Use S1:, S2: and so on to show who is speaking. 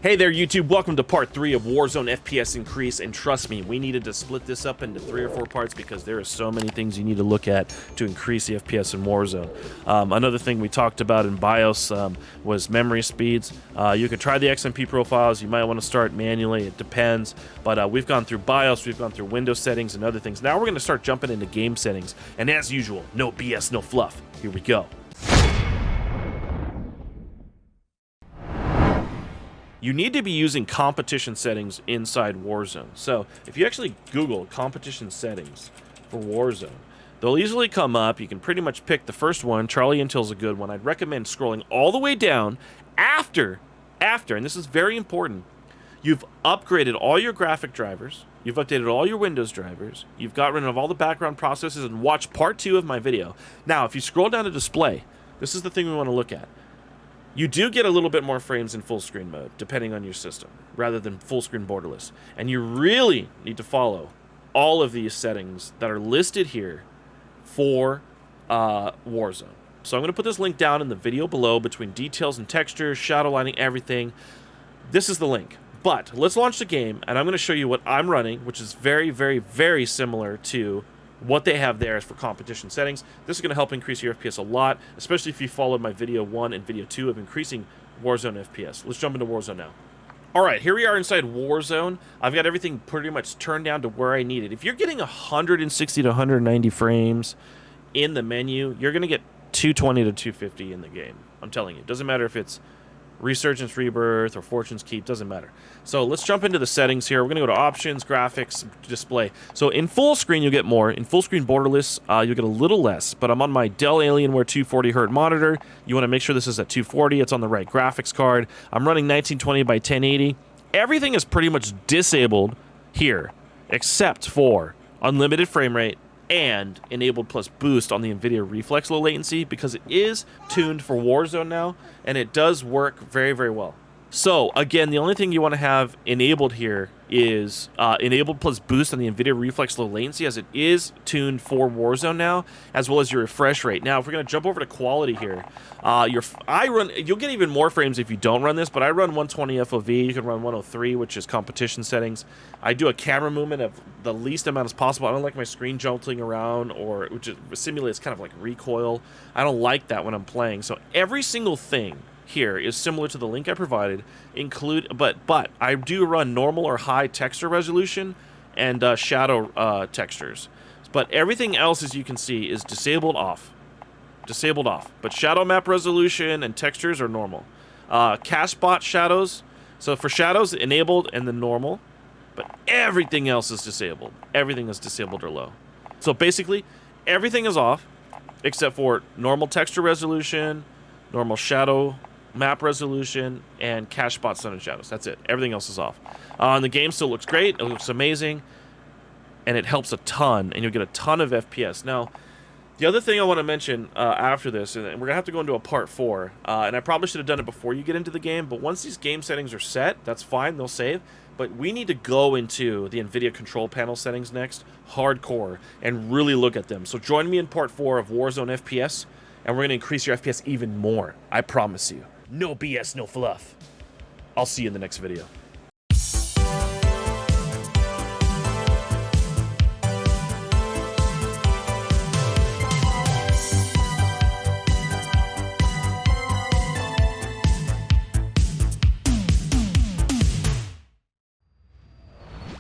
S1: Hey there YouTube, welcome to part 3 of Warzone FPS Increase, and trust me, we needed to split this up into 3 or 4 parts because there are so many things you need to look at to increase the FPS in Warzone. Another thing we talked about in BIOS was memory speeds. You could try the XMP profiles, you might want to start manually, it depends, but we've gone through BIOS, we've gone through Windows settings and other things. Now we're going to start jumping into game settings, and as usual, no BS, no fluff. Here we go. You need to be using competition settings inside Warzone. So if you actually Google competition settings for Warzone, they'll easily come up. You can pretty much pick the first one. Charlie Intel's a good one. I'd recommend scrolling all the way down after, and this is very important, you've upgraded all your graphic drivers, you've updated all your Windows drivers, you've got rid of all the background processes, and watch part 2 of my video. Now, if you scroll down to display, this is the thing we want to look at. You do get a little bit more frames in full screen mode, depending on your system, rather than full screen borderless. And you really need to follow all of these settings that are listed here for Warzone. So I'm going to put this link down in the video below between details and textures, shadow lining, everything. This is the link. But let's launch the game, and I'm going to show you what I'm running, which is very, very, very similar to what they have there is for competition settings. This is going to help increase your FPS a lot, especially if you followed my video 1 and video 2 of increasing Warzone FPS. Let's jump into Warzone now. Alright, here we are inside Warzone. I've got everything pretty much turned down to where I need it. If you're getting 160 to 190 frames in the menu, you're going to get 220 to 250 in the game. I'm telling you. It doesn't matter if it's Resurgence Rebirth or Fortune's Keep, doesn't matter. So let's jump into the settings here. We're going to go to Options, Graphics, Display. So in full screen, you'll get more. In full screen borderless, you'll get a little less. But I'm on my Dell Alienware 240Hz monitor. You want to make sure this is at 240. It's on the right graphics card. I'm running 1920 by 1080. Everything is pretty much disabled here, except for unlimited frame rate and enabled plus boost on the NVIDIA Reflex low latency, because it is tuned for Warzone now, and it does work very, very well. So again, the only thing you want to have enabled here is enabled plus boost on the NVIDIA Reflex low latency, as it is tuned for Warzone now, as well as your refresh rate. Now, if we're going to jump over to quality here, you'll get even more frames if you don't run this, but I run 120 FOV. You can run 103, which is competition settings. I do a camera movement of the least amount as possible. I don't like my screen jolting around, or which simulates kind of like recoil. I don't like that when I'm playing. So every single thing here is similar to the link I provided, but I do run normal or high texture resolution and shadow textures. But everything else, as you can see, is disabled off. Disabled off. But shadow map resolution and textures are normal. Cast bot shadows. So for shadows, enabled and then normal. But everything else is disabled. Everything is disabled or low. So basically, everything is off except for normal texture resolution, normal shadow map resolution, and cache spot sun and shadows. That's it. Everything else is off. And the game still looks great. It looks amazing. And it helps a ton. And you'll get a ton of FPS. Now, the other thing I want to mention after this, and we're going to have to go into a part 4, and I probably should have done it before you get into the game, but once these game settings are set, that's fine. They'll save. But we need to go into the NVIDIA control panel settings next, hardcore, and really look at them. So join me in part 4 of Warzone FPS, and we're going to increase your FPS even more. I promise you. No BS, no fluff. I'll see you in the next video.